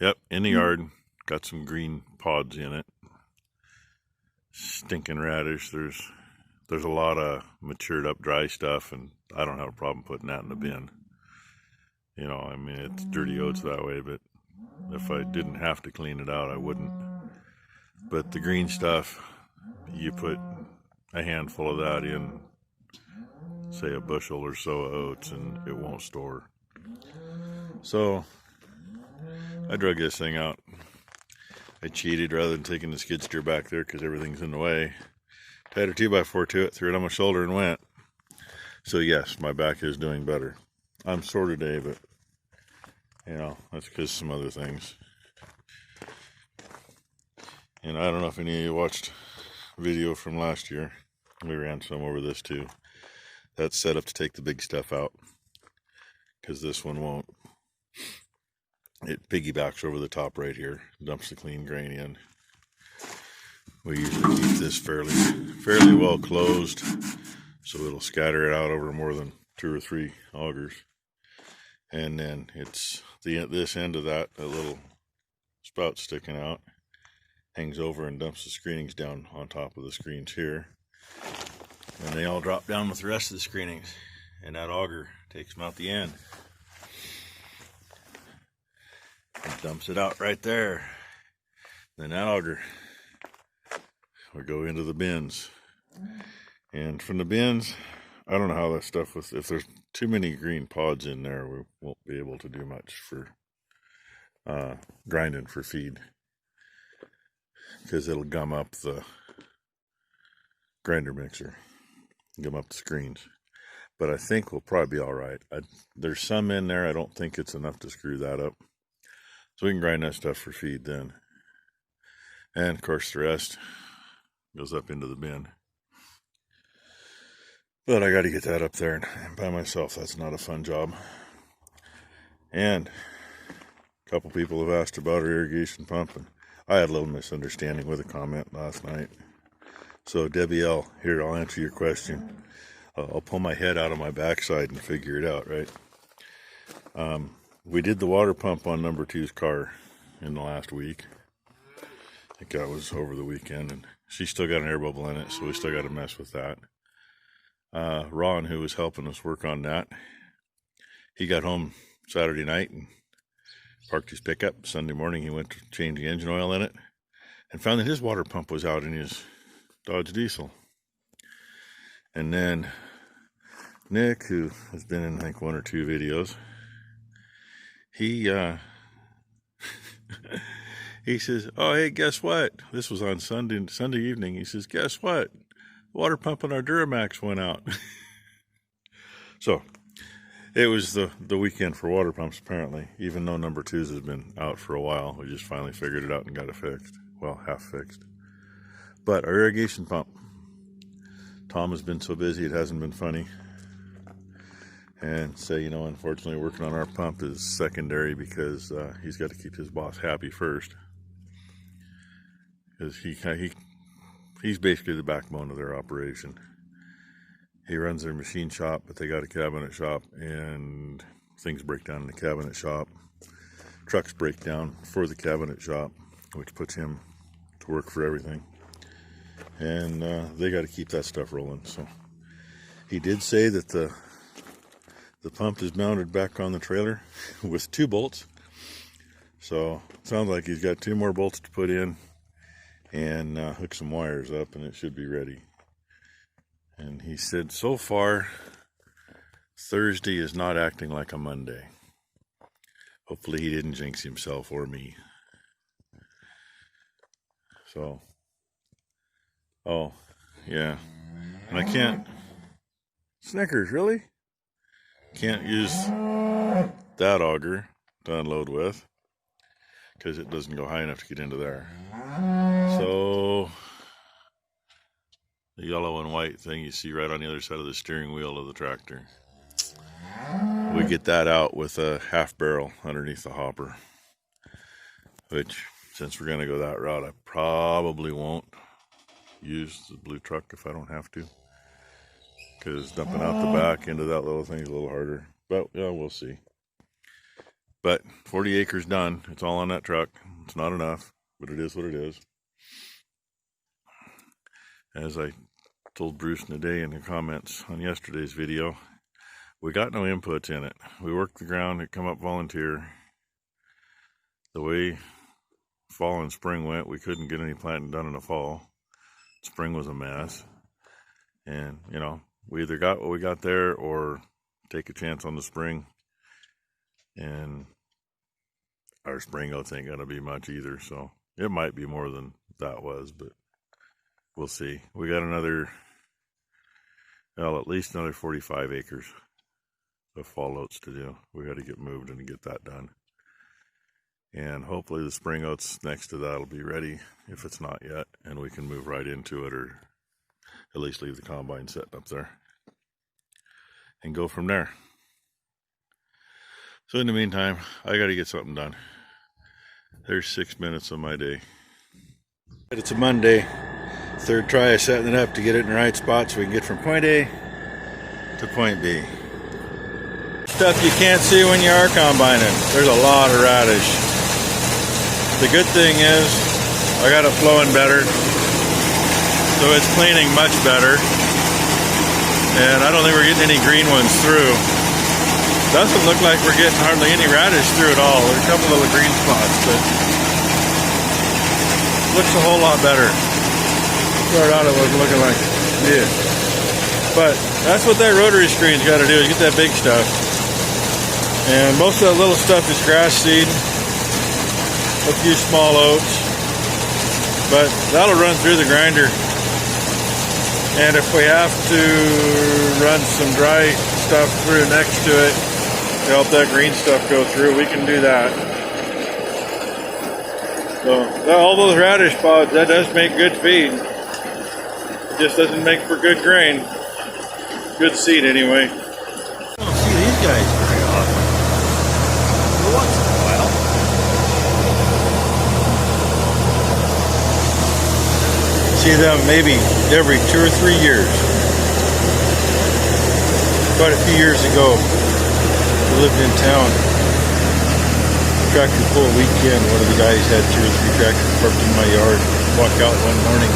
Yep, in the yard. Got some green pods in it. Stinking radish. There's a lot of matured up dry stuff, and I don't have a problem putting that in the bin. You know, I mean, it's dirty oats that way, but if I didn't have to clean it out, I wouldn't. But the green stuff, you put a handful of that in, say a bushel or so of oats, and it won't store. So I drug this thing out. I cheated rather than taking the skid steer back there because everything's in the way. Tied a 2x4 to it, threw it on my shoulder and went. So yes, my back is doing better. I'm sore today, but you know, that's because some other things. And I don't know if any of you watched a video from last year. We ran some over this too. That's set up to take the big stuff out, because this one won't. It piggybacks over the top right here, dumps the clean grain in. We usually keep this fairly well closed, so it'll scatter it out over more than 2 or 3 augers. And then it's this end of that little spout sticking out, hangs over and dumps the screenings down on top of the screens here. And they all drop down with the rest of the screenings, and that auger takes them out the end. And dumps it out right there. Then that auger will go into the bins. And from the bins, I don't know how that stuff was. If there's too many green pods in there, we won't be able to do much for grinding for feed, because it'll gum up the grinder mixer, gum up the screens. But I think we'll probably be all right. There's some in there. I don't think it's enough to screw that up. So we can grind that stuff for feed then. And of course the rest goes up into the bin. But I got to get that up there, and by myself, that's not a fun job. And a couple people have asked about our irrigation pump, and I had a little misunderstanding with a comment last night. So Debbie L, here, I'll answer your question. I'll pull my head out of my backside and figure it out, right? We did the water pump on number 2's car in the last week. I think that was over the weekend, and she still got an air bubble in it, so we still got to mess with that. Ron, who was helping us work on that, he got home Saturday night and parked his pickup. Sunday morning he went to change the engine oil in it and found that his water pump was out in his Dodge Diesel. And then Nick, who has been in, I think, 1 or 2 videos, he he says, oh, hey, guess what? This was on Sunday evening. He says, guess what? Water pump on our Duramax went out. So it was the weekend for water pumps, apparently, even though number 2's has been out for a while. We just finally figured it out and got it fixed. Well, half fixed. But our irrigation pump, Tom has been so busy it hasn't been funny. And say, you know, unfortunately working on our pump is secondary, because he's got to keep his boss happy first. Because he's basically the backbone of their operation. He runs their machine shop, but they got a cabinet shop, and things break down in the cabinet shop. Trucks break down for the cabinet shop, which puts him to work for everything. And they got to keep that stuff rolling. So he did say that the pump is mounted back on the trailer with 2 bolts. So it sounds like he's got 2 more bolts to put in and hook some wires up, and it should be ready. And he said so far Thursday is not acting like a Monday. Hopefully he didn't jinx himself or me. So, oh yeah, and I can't, Snickers, really? Can't use that auger to unload with, because it doesn't go high enough to get into there. So the yellow and white thing you see right on the other side of the steering wheel of the tractor, we get that out with a half barrel underneath the hopper, which, since we're going to go that route, I probably won't use the blue truck if I don't have to, because dumping out the back into that little thing is a little harder. But yeah, we'll see. But 40 acres done. It's all on that truck. It's not enough, but it is what it is. As I told Bruce and Day in the comments on yesterday's video, we got no inputs in it. We worked the ground, it come up volunteer. The way fall and spring went, we couldn't get any planting done in the fall. Spring was a mess. And, you know, we either got what we got there or take a chance on the spring. And our spring oats ain't gonna be much either, so it might be more than that was, but we'll see. We got another, well, at least another 45 acres of fall oats to do. We got to get moved and get that done. And hopefully the spring oats next to that will be ready, if it's not yet, and we can move right into it, or at least leave the combine sitting up there and go from there. So in the meantime, I got to get something done. There's 6 minutes of my day. It's a Monday. Third try of setting it up to get it in the right spot so we can get from point A to point B. Stuff you can't see when you are combining. There's a lot of radish. The good thing is I got it flowing better, so it's cleaning much better, and I don't think we're getting any green ones through. Doesn't look like we're getting hardly any radish through at all. There's a couple little green spots, but looks a whole lot better. Started out it was looking like, yeah. But that's what that rotary screen's got to do, is get that big stuff. And most of that little stuff is grass seed, a few small oats, but that'll run through the grinder. And if we have to run some dry stuff through next to it to help that green stuff go through, we can do that. So all those radish pods, that does make good feed. It just doesn't make for good grain. Good seed anyway. I don't see these guys very often. Every once in a while. See them maybe every 2 or 3 years. Quite a few years ago, we lived in town. Tractor pull weekend. One of the guys had 2 or 3 tractors parked in my yard. Walk out one morning.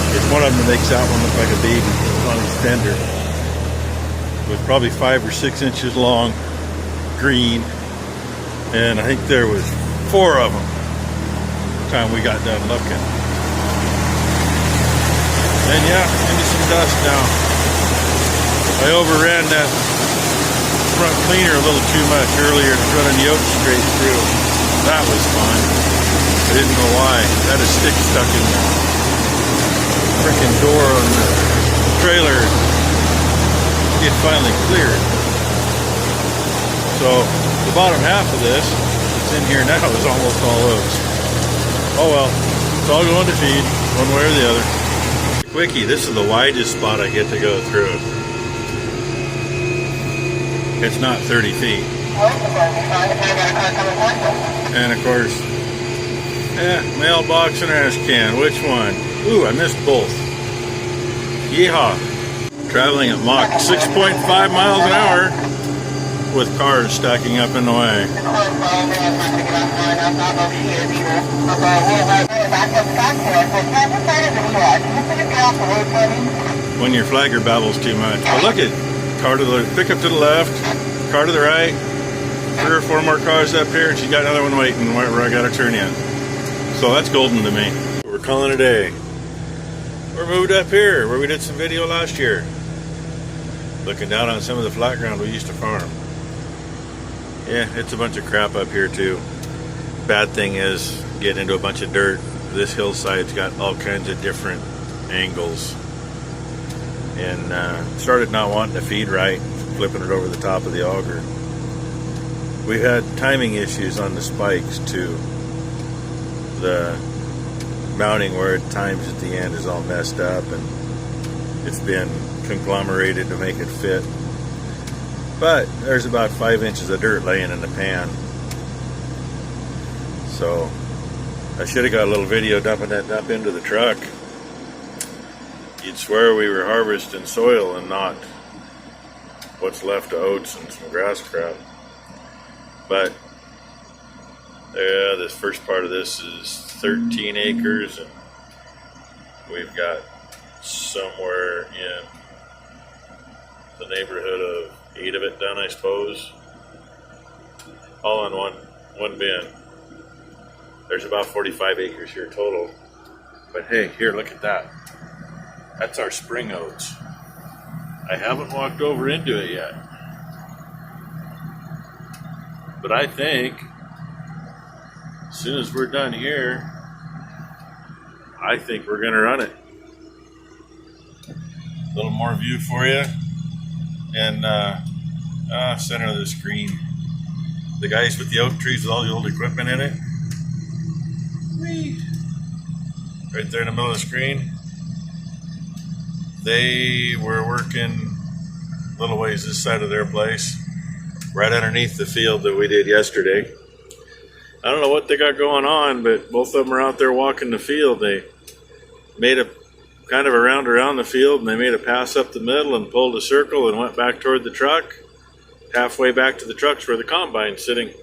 It's one of them that makes that one look like a baby on his fender. It was probably 5 or 6 inches long, green, and I think there was 4 of them by the time we got done looking. And yeah, into some dust now. I overran that front cleaner a little too much earlier, running the oats straight through. That was fun. I didn't know why. I had a stick stuck in the freaking door on the trailer. It finally cleared. So the bottom half of this that's in here now is almost all oats. Oh well, it's all going to feed one way or the other. Quickie, this is the widest spot I get to go through. It's not 30 feet. And of course, mailbox and ash can. Which one? Ooh, I missed both. Yeehaw. Traveling at Mach 6.5 miles an hour with cars stacking up in the way. When your flagger babbles too much. But look at car to the pickup to the left, car to the right, 3 or 4 more cars up here, and she's got another one waiting where I got to turn in. So that's golden to me. We're calling it a day. We're moved up here where we did some video last year. Looking down on some of the flat ground we used to farm. Yeah, it's a bunch of crap up here too. Bad thing is getting into a bunch of dirt. This hillside's got all kinds of different angles. And started not wanting to feed right, flipping it over the top of the auger. We had timing issues on the spikes too. The mounting where it times at the end is all messed up, and it's been conglomerated to make it fit. But there's about 5 inches of dirt laying in the pan. So I should have got a little video dumping that dump into the truck. You'd swear we were harvesting soil and not what's left of oats and some grass crop. But Yeah, this first part of this is 13 acres, and we've got somewhere in the neighborhood of 8 of it done, I suppose. All in one bin. There's about 45 acres here total. But hey, here, look at that. That's our spring oats. I haven't walked over into it yet. But I think as soon as we're done here, I think we're gonna run it. A little more view for you. And center of the screen. The guys with the oak trees with all the old equipment in it. Whee! Right there in the middle of the screen. They were working a little ways this side of their place, right underneath the field that we did yesterday. I don't know what they got going on, but both of them are out there walking the field. They made a kind of a round around the field, and they made a pass up the middle and pulled a circle and went back toward the truck. Halfway back to the trucks where the combine's sitting.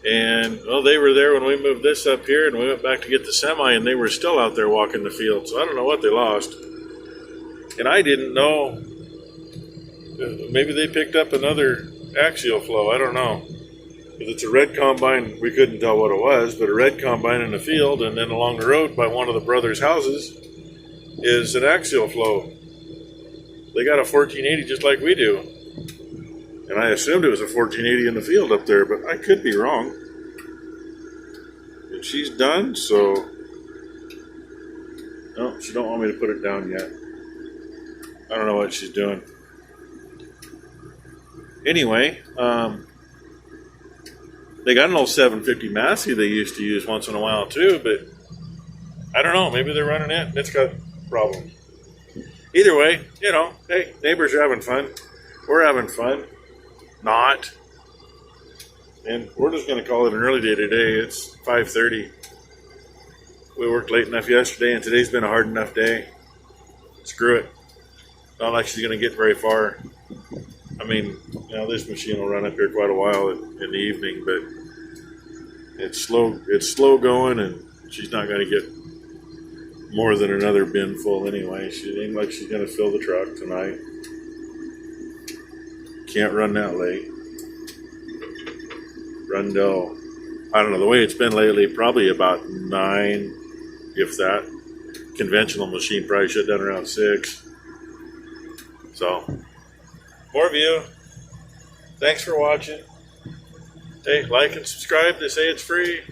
And, well, they were there when we moved this up here, and we went back to get the semi, and they were still out there walking the field. So I don't know what they lost. And I didn't know. Maybe they picked up another axial flow. I don't know. If it's a red combine, we couldn't tell what it was, but a red combine in the field, and then along the road by one of the brothers' houses is an axial flow. They got a 1480 just like we do. And I assumed it was a 1480 in the field up there, but I could be wrong. And she's done, so... No, she don't want me to put it down yet. I don't know what she's doing. Anyway, they got an old 750 Massey they used to use once in a while too, but I don't know. Maybe they're running it and it's got problems. Either way, you know, hey, neighbors are having fun. We're having fun. Not. And we're just going to call it an early day today. It's 5:30. We worked late enough yesterday, and today's been a hard enough day. Screw it. Not like she's going to get very far. I mean, you know, this machine will run up here quite a while in the evening, but it's slow. It's slow going, and she's not going to get more than another bin full anyway. She ain't like she's going to fill the truck tonight. Can't run that late. Run till, I don't know, the way it's been lately, probably about 9, if that. Conventional machine probably should have done around 6. So, more view. Thanks for watching. Hey, like and subscribe. They say it's free.